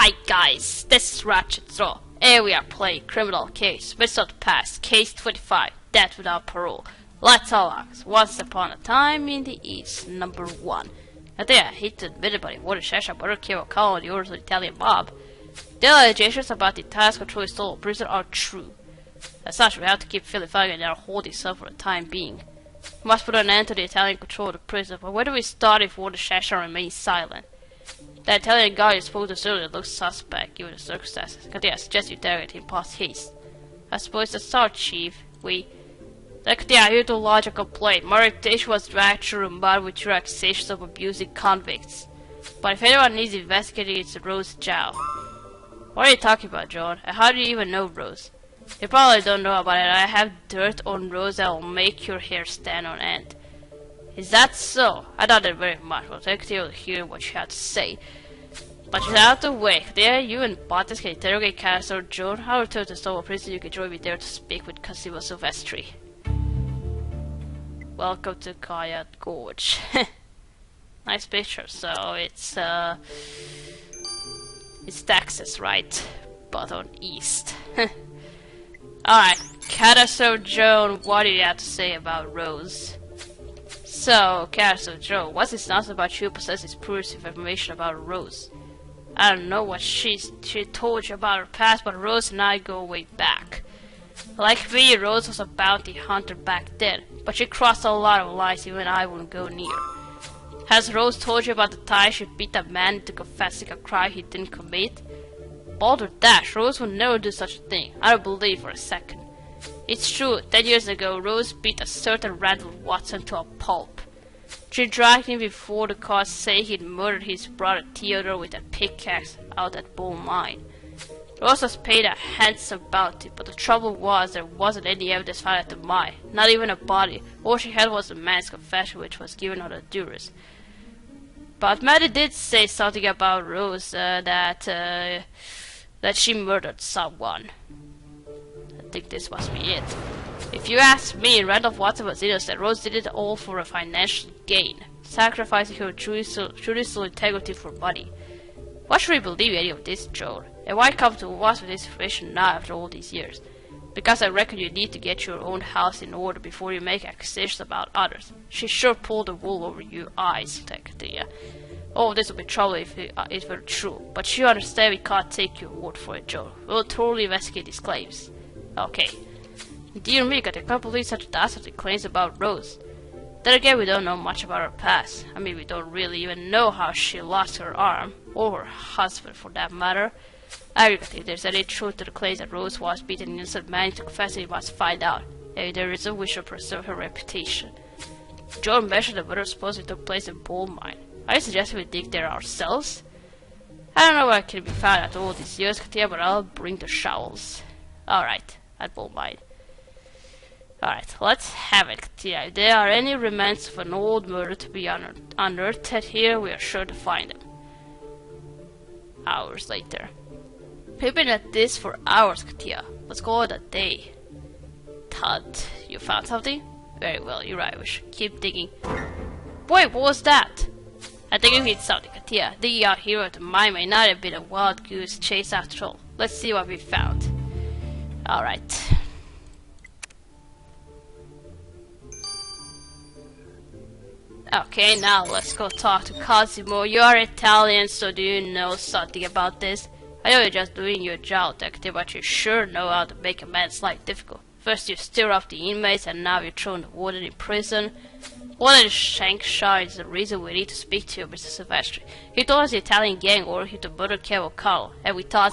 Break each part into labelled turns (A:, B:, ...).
A: Hi guys, this is Ratchet Throw, and we are playing Criminal Case, Mystery of the Past, Case 25, Death Without Parole. Let's all Once Upon a Time in the East, number 1. I think I hate to admit it, but it would have better kill a call on the orders of the Italian mob. The allegations about the task control Stonewall prison are true. As such, we have to keep vilifying and are holding some for the time being. We must put an end to the Italian control of the prison, but where do we start if Warden Shasha remains silent? The Italian guy you spoke to certainly looks suspect, given the circumstances. Katia, I suggest you interrogate him post haste. I suppose that's our chief. Katia, here to lodge a complaint. My reputation was dragged through the mud with your accusations of abusing convicts. But if anyone needs investigating, it's Rose Zhao. What are you talking about, John? And how do you even know Rose? You probably don't know about it. I have dirt on Rose that will make your hair stand on end. Is that so? I doubt it very much. We'll take you to hear what you have to say. But you have to wait. There, you and Bottas can interrogate Castor Joan. I'll return to Stonewall Prison. You can join me there to speak with Cosimo Silvestri. Welcome to Kayat Gorge. Nice picture. So it's Texas, right? But on east. Alright, Castor Joan, what do you have to say about Rose? So, Castor Joan, what's this nonsense about you possessing proof information about Rose? I don't know what she told you about her past, but Rose and I go way back. Like me, Rose was a bounty hunter back then, but she crossed a lot of lines even I wouldn't go near. Has Rose told you about the time she beat a man into confessing a crime he didn't commit? Balder Dash, Rose would never do such a thing. I don't believe for a second. It's true, 10 years ago, Rose beat a certain Randall Watson to a pulp. She dragged him before the court saying he'd murdered his brother Theodore with a pickaxe out at Bull Mine. Rose was paid a handsome bounty, but the trouble was there wasn't any evidence found at the mine, not even a body. All she had was a man's confession, which was given on the duress. But Maddie did say something about Rose, that she murdered someone. I think this must be it. If you ask me, Randolph Watson was innocent. Rose did it all for a financial gain, sacrificing her judicial integrity for money. Why should we believe any of this, Joan? And why come to us with this information now after all these years? Because I reckon you need to get your own house in order before you make accusations about others. She sure pulled the wool over your eyes, Katia. Oh, this will be trouble if it were true. But you understand we can't take your word for it, Joan. We'll thoroughly investigate these claims. Okay. Dear me, I can't believe such dastardly claims about Rose. Then again, we don't know much about her past. I mean, we don't really even know how she lost her arm, or her husband for that matter. I reckon if there's any truth to the claims that Rose was beaten an innocent man into confessing, we must find out. And if there isn't, we should preserve her reputation. Joan mentioned the murder supposedly took place in Bull Mine. Are you suggesting we dig there ourselves? I don't know what can be found after all these years, Katia, but I'll bring the shovels. Alright, at Bull Mine. Alright, let's have it, Katia. If there are any remains of an old murder to be unearthed here, we are sure to find them. Hours later. We've been at this for hours, Katia. Let's call it a day. Todd, you found something? Very well, you're right. We should keep digging. Wait, what was that? I think we hit something, Katia. Digging out here at the mine may not have been a wild goose chase after all. Let's see what we found. Alright. Okay, now let's go talk to Cosimo. You are Italian, so do you know something about this? I know you're just doing your job, detective, but you sure know how to make a man's life difficult. First you stir up the inmates, and now you're throwing the warden in prison. Warden Shankshaw is the reason we need to speak to you, Mr. Silvestri. He told us the Italian gang ordered him to murder Kevo Carlo, and we thought...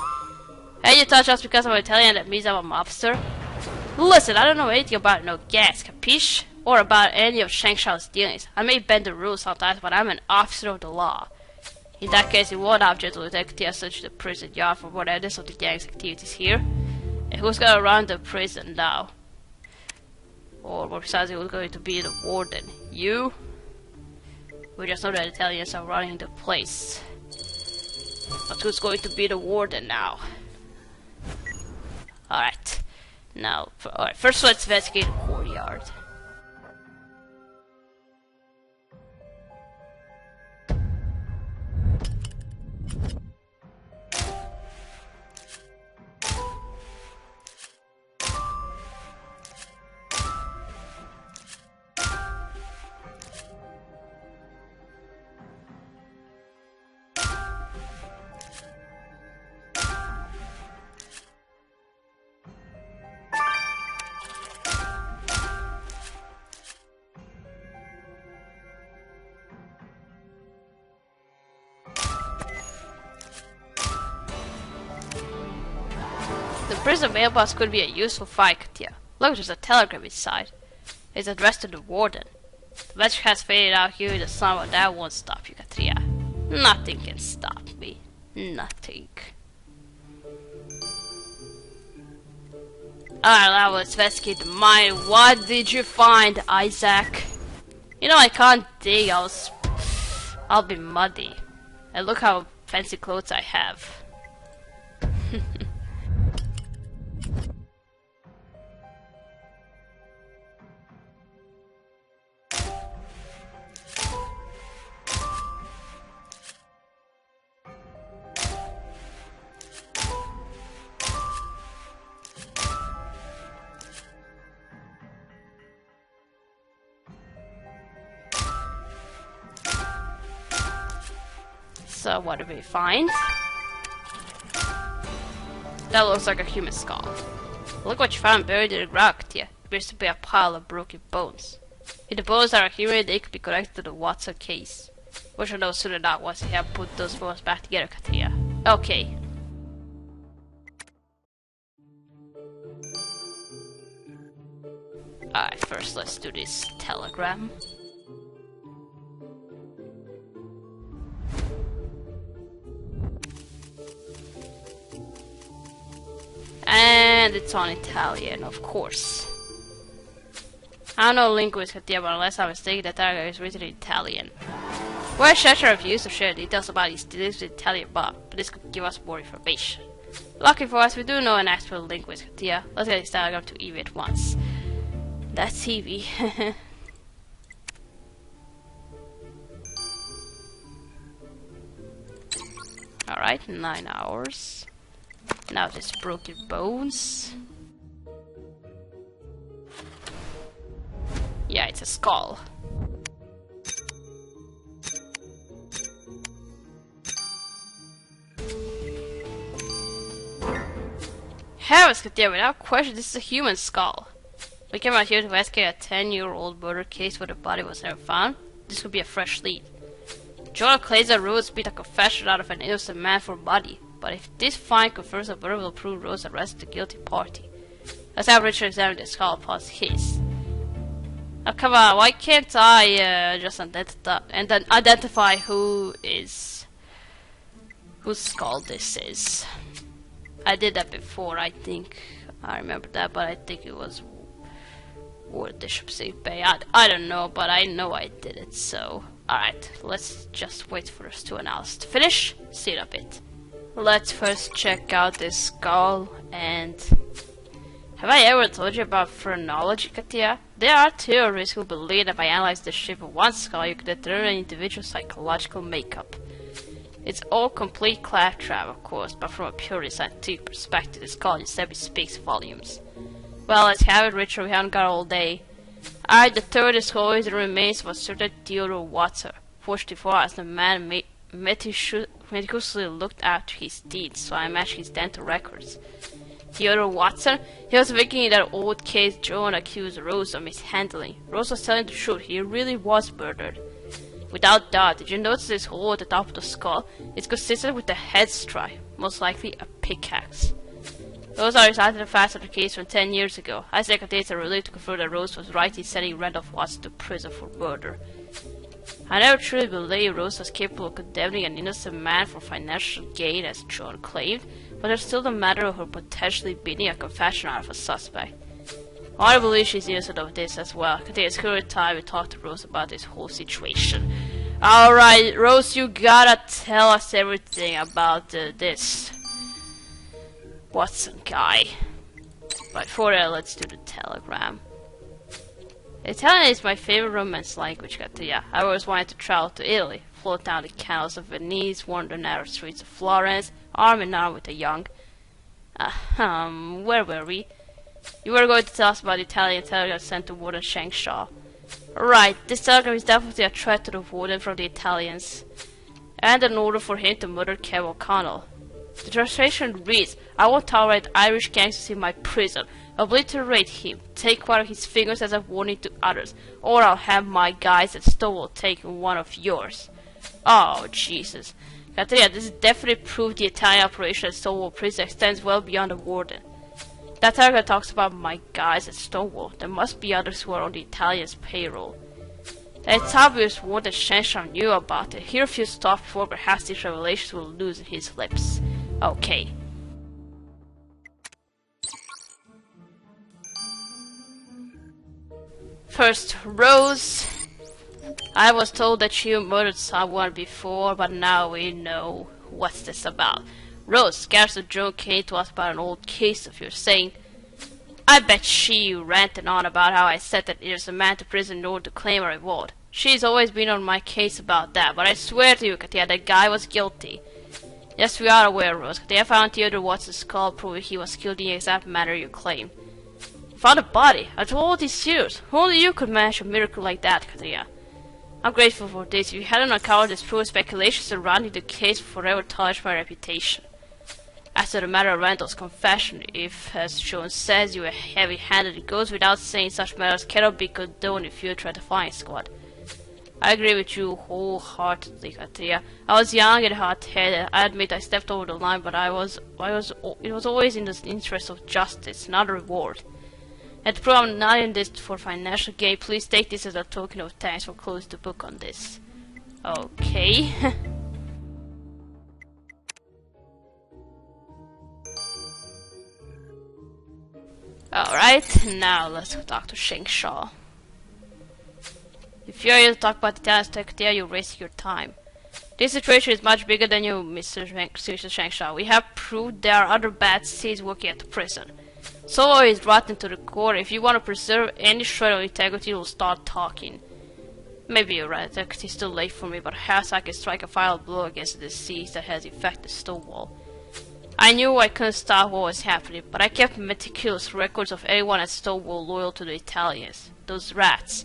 A: And you thought just because I'm Italian that means I'm a mobster? Listen, I don't know anything about no gangs, capiche? Or about any of Shangshaw's dealings. I may bend the rules sometimes, but I'm an officer of the law. In that case, you won't object to Lieutenant search the prison yard for what evidence of the gang's activities here. And who's gonna run the prison now? Or more precisely, who's going to be the warden? You? We just know that Italians are running the place. But who's going to be the warden now? Alright. Now, first let's investigate the courtyard. prison mailbox could be a useful find, Katia. Look, there's a telegram inside. It's addressed to the warden. The message has faded out here in the sun, but that won't stop you, Katria. Nothing can stop me. Nothing. Alright, now let's investigate the mine. What did you find, Isaac? You know I can't dig, I'll be muddy. And look how fancy clothes I have. So what did we find? That looks like a human skull. Look what you found buried in the ground, Katia. It appears to be a pile of broken bones. If the bones are human, they could be connected to the Watson case. We should know soon enough once we have put those bones back together, Katia. Okay. Alright, first let's do this telegram. And it's on Italian, of course. I don't know linguist, but unless I'm mistaken, that telegram is written in Italian. We're Cheshire refused to share details about his dealings with Italian Bob, but this could give us more information. Lucky for us, we do know an expert linguist, Katia. Let's get this telegram to Evie at once. That's Evie. Alright, 9 hours. Now this broken bones. Yeah, it's a skull. Heavens, Katia, without question, this is a human skull. We came out here to investigate a 10-year-old murder case where the body was never found. This could be a fresh lead. Jonah claims that Rose beat a confession out of an innocent man for money. But if this find confirms a murder, will prove Rose arrested the guilty party. Let's have Richard examine the skull past his. Now come on, why can't I just identify whose skull this is? I did that before, I think. I remember that, but I think it was Ward Bishop Safe Bay. I don't know, but I know I did it, so... Alright, let's just wait for us to analyze to finish, see it a bit. Let's first check out this skull, and... Have I ever told you about phrenology, Katia? There are theorists who believe that by analyzing the shape of one skull, you can determine an individual's psychological makeup. It's all complete claptrap, of course, but from a purely scientific perspective, the skull instead speaks volumes. Well, let's have it, Richard, we haven't got all day. Alright, the third is always the remains of a certain Theodore Watson. 44 as the man meticulously looked after his deeds, so I matched his dental records. Theodore Watson? He was victim in that old case Joan accused Rose of mishandling. Rose was telling the truth, he really was murdered. Without doubt, did you notice this hole at the top of the skull? It's consistent with the head strike, most likely a pickaxe. Those are exactly the facts of the case from 10 years ago. Isaac and Tate are relieved to confirm that Rose was right in sending Randolph Watson to prison for murder. I never truly believed Rose was capable of condemning an innocent man for financial gain, as John claimed, but there's still the matter of her potentially beating a confession out of a suspect. I believe she's innocent of this as well. I think it's current time we talk to Rose about this whole situation. Alright, Rose, you gotta tell us everything about this Watson guy. But before that, let's do the telegram. Italian is my favorite Romance language, Katia. I always wanted to travel to Italy, float down the canals of Venice, wander the narrow streets of Florence, arm in arm with the young. Where were we? You were going to tell us about the Italian telegram sent to Warden Shangshaw. Right, this telegram is definitely a threat to the Warden from the Italians, and an order for him to murder Kev O'Connell. The translation reads, I won't tolerate Irish gangsters in my prison. Obliterate him, take one of his fingers as a warning to others, or I'll have my guys at Stonewall take one of yours. Oh, Jesus. Katrina, this is definitely proof the Italian operation at Stonewall prison extends well beyond the Warden. That target talks about my guys at Stonewall. There must be others who are on the Italians' payroll. It's obvious more than Shenshaw knew about it. He refused to talk before perhaps these revelations will loosen his lips. Okay. First, Rose. I was told that you murdered someone before, but now we know. What's this about? Rose, Garrison Joan came to us about an old case of yours, saying, I bet she ranted on about how I said that there's a man to prison in order to claim a reward. She's always been on my case about that, but I swear to you, Katia, that guy was guilty. Yes, we are aware, Rose. Katia found Theodore Watson's skull, proving he was killed in the exact manner you claim. Found a body after all these years. Only you could manage a miracle like that, Katia. I'm grateful for this. If you hadn't uncovered this proved speculation surrounding the case would forever tarnish my reputation. As to the matter of Randall's confession, if, as Joan says, you were heavy-handed, it goes without saying such matters cannot be condoned in future at the flying squad. I agree with you wholeheartedly, Katia. I was young and hot-headed. I admit I stepped over the line, but it was always in the interest of justice, not a reward. And to prove I'm not in this for financial gain, please take this as a token of thanks for closing the book on this. Okay. Alright, now let's talk to Shenshaw. If you're here to talk about the Italian Secretary, you're wasting your time. This situation is much bigger than you, Mr. Shenshaw. We have proved there are other bad seeds working at the prison. So is rotten to the core. If you want to preserve any shred of integrity, we'll start talking. Maybe you're right, it's still late for me, but perhaps I can strike a final blow against the disease that has infected Stonewall. I knew I couldn't stop what was happening, but I kept meticulous records of everyone at Stonewall loyal to the Italians. Those rats.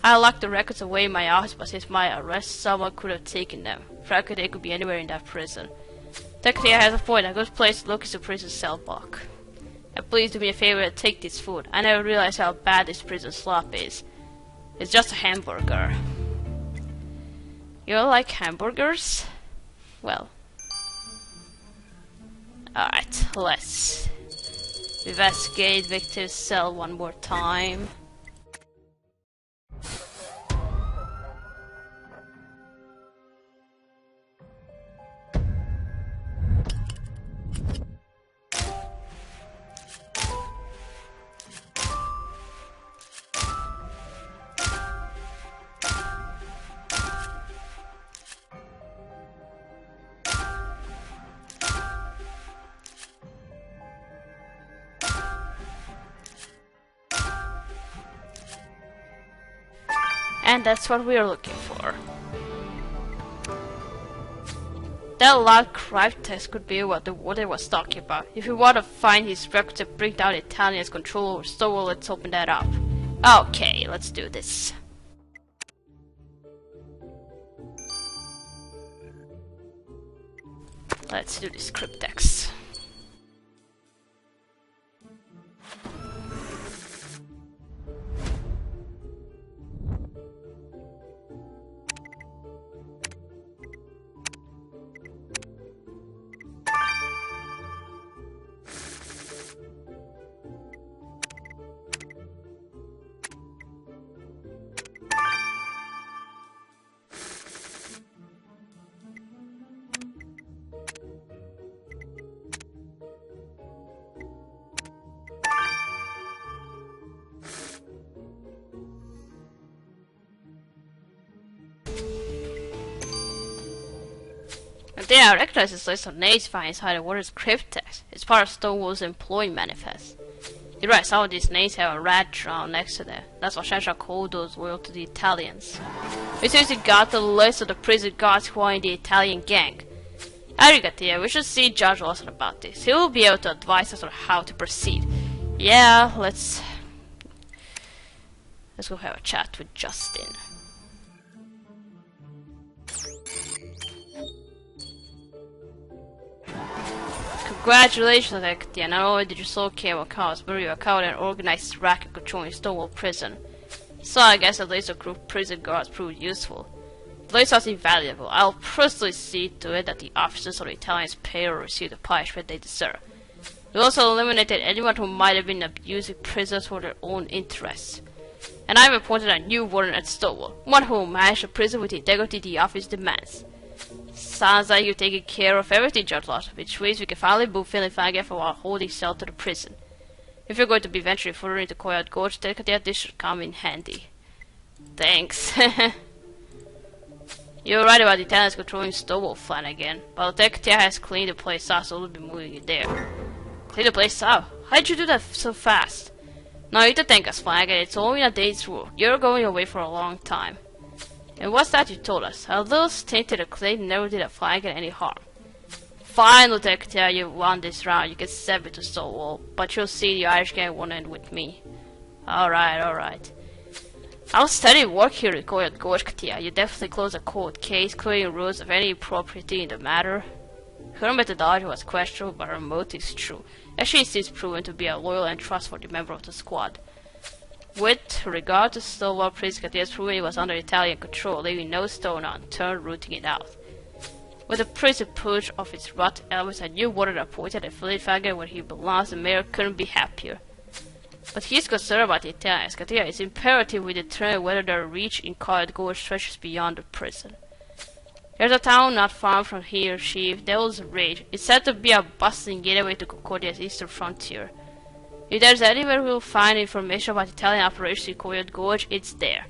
A: I locked the records away in my office, but since my arrest, someone could have taken them. Frankly, they could be anywhere in that prison. Technically, I have a point. A good place to look is the prison cell block. And please do me a favor and take this food. I never realized how bad this prison slop is. It's just a hamburger. You don't like hamburgers? Well. Alright, let's investigate victim's cell one more time. And that's what we're looking for. That loud cry text could be what the warden was talking about. If you want to find his records and bring down Italian's control over Stonewall, let's open that up. Okay, let's do this. Let's do this cryptex. There, I recognize this list of names found inside the water's cryptex. It's part of Stonewall's employee manifest. You're right, some of these names have a rat drawn next to them. That's what Shenshaw called those loyal to the Italians. We seriously got the list of the prison guards who are in the Italian gang. Arigatia, we should see Judge Lawson about this. He will be able to advise us on how to proceed. Yeah, let's go have a chat with Justin. Congratulations, Arigatia. Not only did you solve Cable Chaos, but you account and organized racket controlling Stonewall Prison. So I guess at least a group prison guards proved useful. The list was invaluable. I'll personally see to it that the officers of the Italians payroll receive the punishment they deserve. We also eliminated anyone who might have been abusing prisoners for their own interests. And I've appointed a new warden at Stonewall, one who will manage the prison with the integrity the office demands. Sounds like you're taking care of everything, Jotlot, which means we can finally move Phil and Faggot from our holding cell to the prison. If you're going to be venturing further into Coyote Gorge, this should come in handy. Thanks. You're right about the Italians controlling Stonewall Flanagan, but Tekatia has cleaned the place out, so we'll be moving it there. Clean the place out? How'd you do that so fast? No need to thank us, Flanagan. It's only a day's work. You're going away for a long time. And what's that you told us? A little stint to the claim never did a Flanagan any harm. Fine, Lieutenant Katia, you won this round. You can send me to Stonewall, but you'll see the Irish gang won't end with me. Alright. I'll study work here in Coyote Gorge, Katia. You definitely close a cold case, clearing rules of any impropriety in the matter. Her methodology was questionable, but her motives true, as she seems proven to be a loyal and trustworthy member of the squad. With regard to Stonewall, Prince Katia's proven he was under Italian control, leaving no stone unturned rooting it out. With the prison purge of its rot elements, a new warden appointed and Philip Faggot where he belongs, the mayor couldn't be happier. But he's concerned about the Italians. Katia is imperative we determine whether their reach in Coyote Gorge stretches beyond the prison. There's a town not far from here, Chief, Devil's Ridge. It's said to be a bustling gateway to Concordia's eastern frontier. If there's anywhere we'll find information about Italian operations in Coyote Gorge, it's there.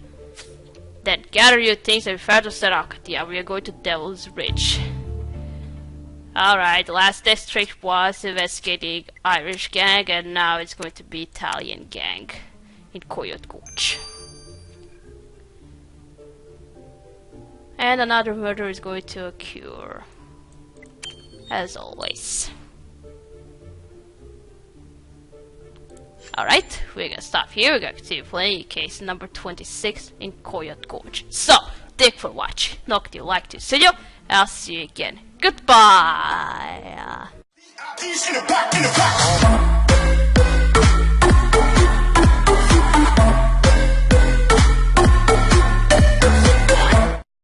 A: Then gather your things and prepare to set out, Katia. We are going to Devil's Ridge. Alright, the last district was investigating Irish gang, and now it's going to be Italian gang in Coyote Gorge. And another murder is going to occur, as always. Alright, we're gonna stop here. We're gonna continue playing case number 26 in Coyote Gorge. So, thanks for watching. Knock the like to see you, and I'll see you again. Goodbye!